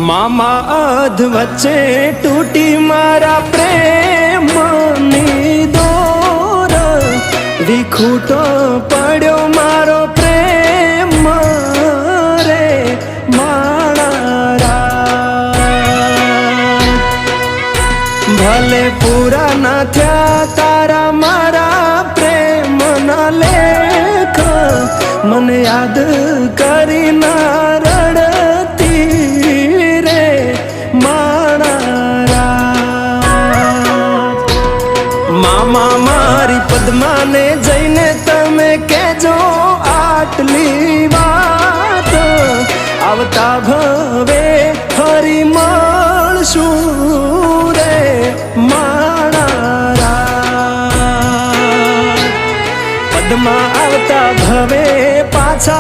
मामा अध वच्चे टूटी मारा प्रेमनी दोर विखूटो पड्यो मारो प्रेम रे माणारा भले पूरा न थया तारा मारा प्रेम न लेख मन याद करी ना रड़ती रे माणारा मामा मारी पद्मा ने जईने तमे केजो आटली वात आवता भवे फरी मळशुं रे माणारा पद्मा आवता भवे पाछा